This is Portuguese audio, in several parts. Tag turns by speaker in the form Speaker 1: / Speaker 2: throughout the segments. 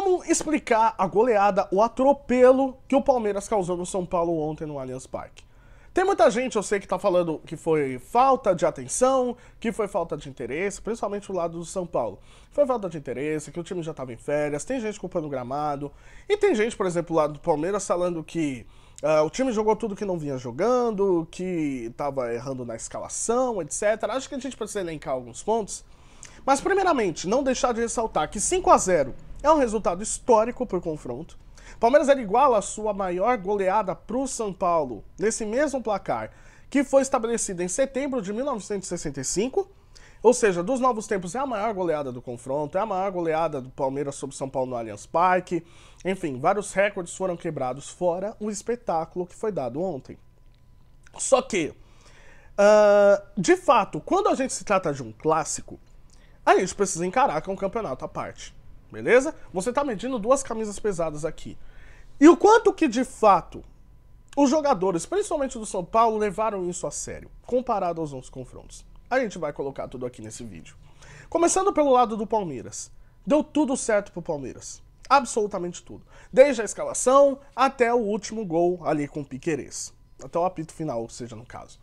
Speaker 1: Como explicar a goleada, o atropelo que o Palmeiras causou no São Paulo ontem no Allianz Parque? Tem muita gente, eu sei, que tá falando que foi falta de atenção, que foi falta de interesse, principalmente o lado do São Paulo. Foi falta de interesse, que o time já tava em férias, tem gente culpando o gramado, e tem gente, por exemplo, lá do Palmeiras falando que o time jogou tudo que não vinha jogando, que tava errando na escalação, etc. Acho que a gente precisa elencar alguns pontos. Mas, primeiramente, não deixar de ressaltar que 5-0 é um resultado histórico por confronto. Palmeiras era igual a sua maior goleada para o São Paulo, nesse mesmo placar, que foi estabelecido em setembro de 1965, ou seja, dos novos tempos é a maior goleada do confronto, é a maior goleada do Palmeiras sobre São Paulo no Allianz Parque, enfim, vários recordes foram quebrados, fora o espetáculo que foi dado ontem. Só que, de fato, quando a gente se trata de um clássico, a gente precisa encarar que é um campeonato à parte, beleza? Você tá medindo duas camisas pesadas aqui. E o quanto que, de fato, os jogadores, principalmente do São Paulo, levaram isso a sério, comparado aos outros confrontos. A gente vai colocar tudo aqui nesse vídeo. Começando pelo lado do Palmeiras. Deu tudo certo pro Palmeiras. Absolutamente tudo. Desde a escalação até o último gol ali com o Piquerez. Até o apito final, seja no caso.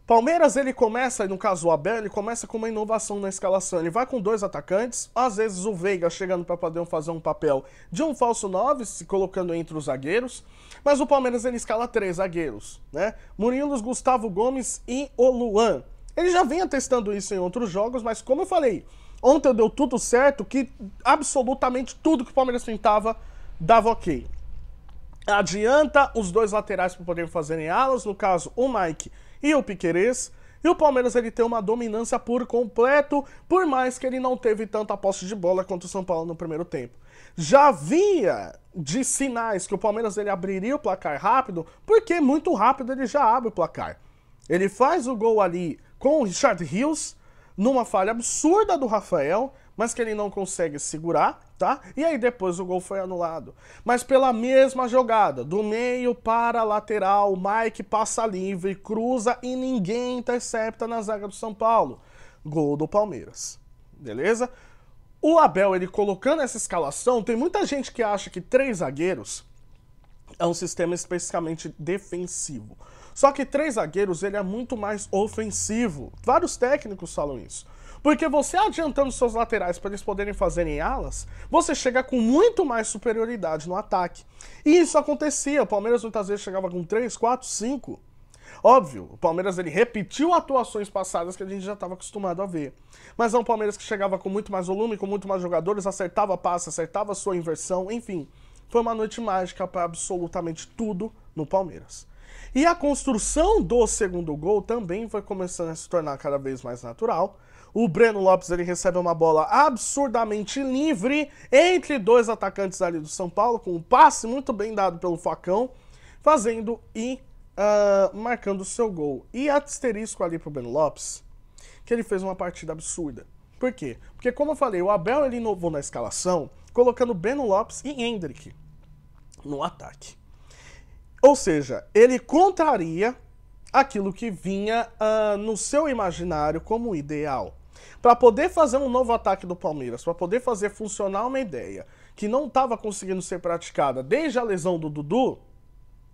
Speaker 1: Palmeiras, ele começa, no caso o Abel, ele começa com uma inovação na escalação. Ele vai com dois atacantes, às vezes o Veiga chegando para poder fazer um papel de um falso 9, se colocando entre os zagueiros. Mas o Palmeiras, ele escala 3 zagueiros, né? Murilos, Gustavo Gomes e o Luan. Ele já vinha testando isso em outros jogos, mas como eu falei, ontem deu tudo certo, que absolutamente tudo que o Palmeiras tentava dava ok. Adianta os dois laterais para poderem fazerem alas, no caso o Mike e o Piquerez, e o Palmeiras ele tem uma dominância por completo, por mais que ele não teve tanta posse de bola quanto o São Paulo no primeiro tempo. Já havia de sinais que o Palmeiras ele abriria o placar rápido, porque muito rápido ele já abre o placar. Ele faz o gol ali com o Richard Rios, numa falha absurda do Rafael, mas que ele não consegue segurar, tá? E aí depois o gol foi anulado. Mas pela mesma jogada, do meio para a lateral, o Mike passa livre, cruza e ninguém intercepta na zaga do São Paulo. Gol do Palmeiras, beleza? O Abel, ele colocando essa escalação, tem muita gente que acha que 3 zagueiros é um sistema especificamente defensivo. Só que 3 zagueiros, ele é muito mais ofensivo. Vários técnicos falam isso. Porque você adiantando seus laterais para eles poderem fazerem alas, você chega com muito mais superioridade no ataque. E isso acontecia. O Palmeiras muitas vezes chegava com 3, 4, 5. Óbvio, o Palmeiras ele repetiu atuações passadas que a gente já estava acostumado a ver. Mas é um Palmeiras que chegava com muito mais volume, com muito mais jogadores, acertava passe, acertava sua inversão, enfim. Foi uma noite mágica para absolutamente tudo no Palmeiras. E a construção do segundo gol também foi começando a se tornar cada vez mais natural. O Breno Lopes ele recebe uma bola absurdamente livre entre 2 atacantes ali do São Paulo, com um passe muito bem dado pelo Facão, fazendo e marcando o seu gol. E asterisco ali pro Breno Lopes, que ele fez uma partida absurda. Por quê? Porque, como eu falei, o Abel ele inovou na escalação, colocando Breno Lopes e Endrick no ataque. Ou seja, ele contraria aquilo que vinha no seu imaginário como ideal. Para poder fazer um novo ataque do Palmeiras, para poder fazer funcionar uma ideia que não estava conseguindo ser praticada desde a lesão do Dudu,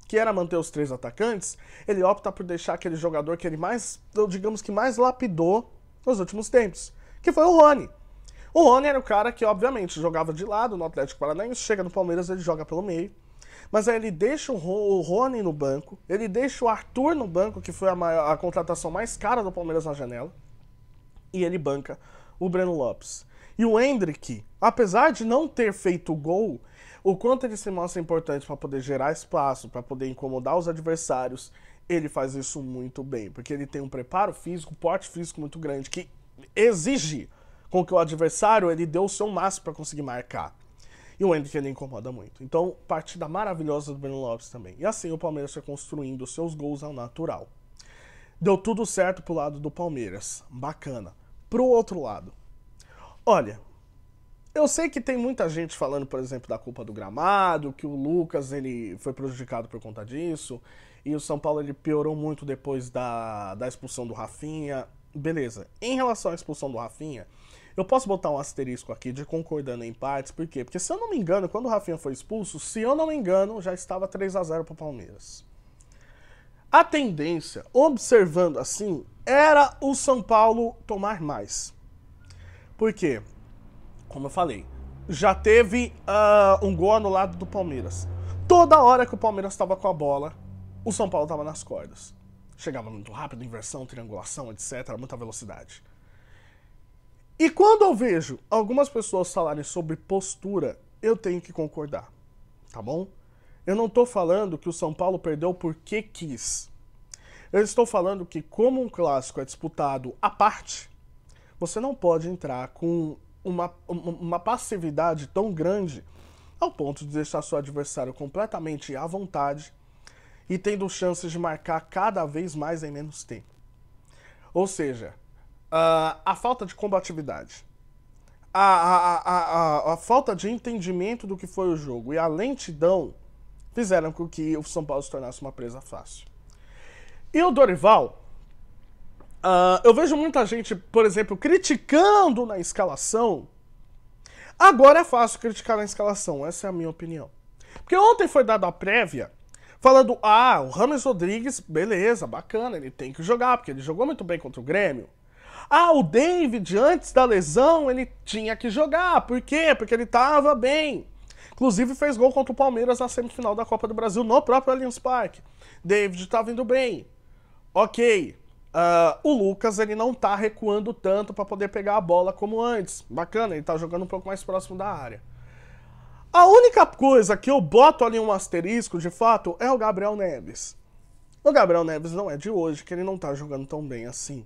Speaker 1: que era manter os 3 atacantes, ele opta por deixar aquele jogador que ele mais, digamos que mais lapidou nos últimos tempos, que foi o Rony. O Rony era o cara que, obviamente, jogava de lado no Atlético Paranaense, chega no Palmeiras, ele joga pelo meio. Mas aí ele deixa o Rony no banco, ele deixa o Arthur no banco, que foi a contratação mais cara do Palmeiras na janela, e ele banca o Breno Lopes. E o Endrick, apesar de não ter feito o gol, o quanto ele se mostra importante para poder gerar espaço, para poder incomodar os adversários, ele faz isso muito bem, porque ele tem um preparo físico, porte físico muito grande, que exige com que o adversário ele dê o seu máximo para conseguir marcar. E o Endrick ele incomoda muito. Então, partida maravilhosa do Breno Lopes também. E assim o Palmeiras foi construindo seus gols ao natural. Deu tudo certo pro lado do Palmeiras. Bacana. Pro outro lado. Olha, eu sei que tem muita gente falando, por exemplo, da culpa do gramado, que o Lucas ele foi prejudicado por conta disso, e o São Paulo ele piorou muito depois da expulsão do Rafinha. Beleza. Em relação à expulsão do Rafinha, Eu posso botar um asterisco aqui de concordando em partes, por quê? Porque se eu não me engano, quando o Rafinha foi expulso, se eu não me engano, já estava 3-0 para o Palmeiras. A tendência, observando assim, era o São Paulo tomar mais. Por quê? Como eu falei, já teve um gol anulado do Palmeiras. Toda hora que o Palmeiras estava com a bola, o São Paulo estava nas cordas. Chegava muito rápido, inversão, triangulação, etc., muita velocidade. E quando eu vejo algumas pessoas falarem sobre postura, eu tenho que concordar, tá bom? Eu não estou falando que o São Paulo perdeu porque quis. Eu estou falando que, como um clássico é disputado à parte, você não pode entrar com uma passividade tão grande ao ponto de deixar seu adversário completamente à vontade e tendo chances de marcar cada vez mais em menos tempo. Ou seja, a falta de combatividade, a falta de entendimento do que foi o jogo e a lentidão fizeram com que o São Paulo se tornasse uma presa fácil. E o Dorival, eu vejo muita gente, por exemplo, criticando na escalação. Agora é fácil criticar na escalação, essa é a minha opinião. Porque ontem foi dada a prévia, falando, o Rames Rodrigues, beleza, bacana, ele tem que jogar, porque ele jogou muito bem contra o Grêmio. O David, antes da lesão, ele tinha que jogar, por quê? Porque ele tava bem. Inclusive fez gol contra o Palmeiras na semifinal da Copa do Brasil, no próprio Allianz Parque. David tava indo bem. Ok. O Lucas, ele não tá recuando tanto para poder pegar a bola como antes. Bacana, ele tá jogando um pouco mais próximo da área. A única coisa que eu boto ali um asterisco, de fato, é o Gabriel Neves. O Gabriel Neves não é de hoje, que ele não tá jogando tão bem assim.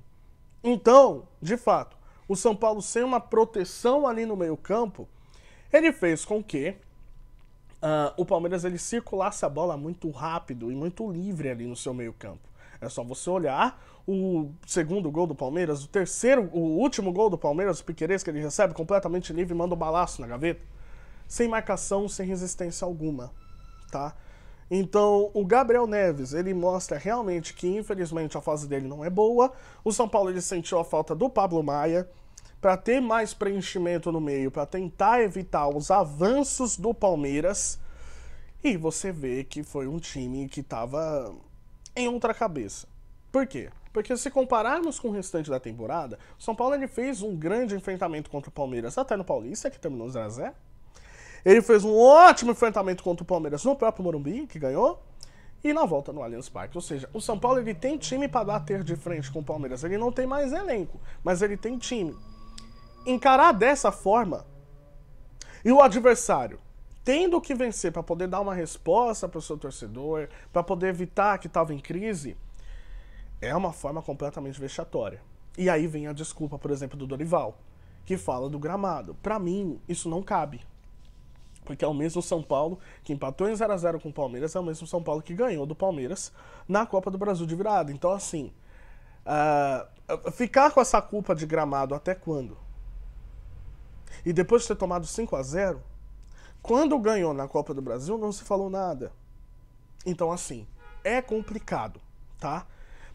Speaker 1: Então, de fato, o São Paulo sem uma proteção ali no meio-campo, ele fez com que o Palmeiras ele circulasse a bola muito rápido e muito livre ali no seu meio-campo. É só você olhar o segundo gol do Palmeiras, o último gol do Palmeiras, o Piquerez, que ele recebe completamente livre e manda um balaço na gaveta. Sem marcação, sem resistência alguma, tá? Então, o Gabriel Neves, ele mostra realmente que, infelizmente, a fase dele não é boa. O São Paulo, ele sentiu a falta do Pablo Maia para ter mais preenchimento no meio, para tentar evitar os avanços do Palmeiras. E você vê que foi um time que estava em outra cabeça. Por quê? Porque se compararmos com o restante da temporada, o São Paulo ele fez um grande enfrentamento contra o Palmeiras, até no Paulista, que terminou 0-0. Ele fez um ótimo enfrentamento contra o Palmeiras no próprio Morumbi, que ganhou, e na volta no Allianz Parque. Ou seja, o São Paulo ele tem time para bater de frente com o Palmeiras. Ele não tem mais elenco, mas ele tem time. Encarar dessa forma, e o adversário tendo que vencer para poder dar uma resposta para o seu torcedor, para poder evitar que estava em crise, é uma forma completamente vexatória. E aí vem a desculpa, por exemplo, do Dorival, que fala do gramado. Para mim, isso não cabe. Porque é o mesmo São Paulo que empatou em 0-0 com o Palmeiras, é o mesmo São Paulo que ganhou do Palmeiras na Copa do Brasil de virada. Então, assim, ficar com essa culpa de gramado até quando? E depois de ter tomado 5-0, quando ganhou na Copa do Brasil, não se falou nada. Então, assim, é complicado, tá?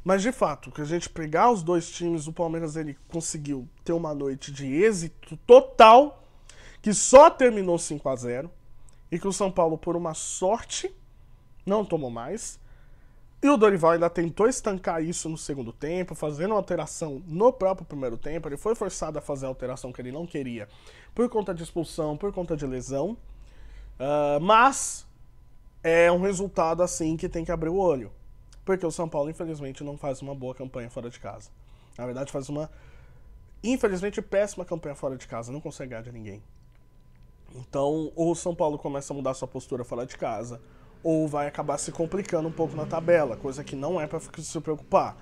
Speaker 1: Mas, de fato, que a gente pegar os dois times, o Palmeiras ele conseguiu ter uma noite de êxito total, que só terminou 5-0, e que o São Paulo, por uma sorte, não tomou mais. E o Dorival ainda tentou estancar isso no segundo tempo, fazendo uma alteração no próprio primeiro tempo. Ele foi forçado a fazer a alteração que ele não queria, por conta de expulsão, por conta de lesão. Mas é um resultado assim que tem que abrir o olho. Porque o São Paulo, infelizmente, não faz uma boa campanha fora de casa. Na verdade, faz uma, infelizmente, péssima campanha fora de casa. Não consegue ganhar de ninguém. Então, ou o São Paulo começa a mudar sua postura fora de casa, ou vai acabar se complicando um pouco na tabela, coisa que não é para se preocupar.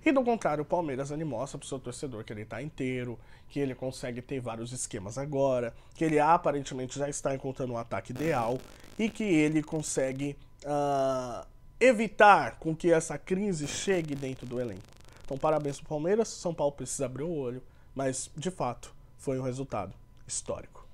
Speaker 1: E do contrário, o Palmeiras ele mostra pro seu torcedor que ele tá inteiro, que ele consegue ter vários esquemas agora, que ele aparentemente já está encontrando um ataque ideal e que ele consegue evitar com que essa crise chegue dentro do elenco. Então, parabéns pro Palmeiras, São Paulo precisa abrir o olho, mas, de fato, foi um resultado histórico.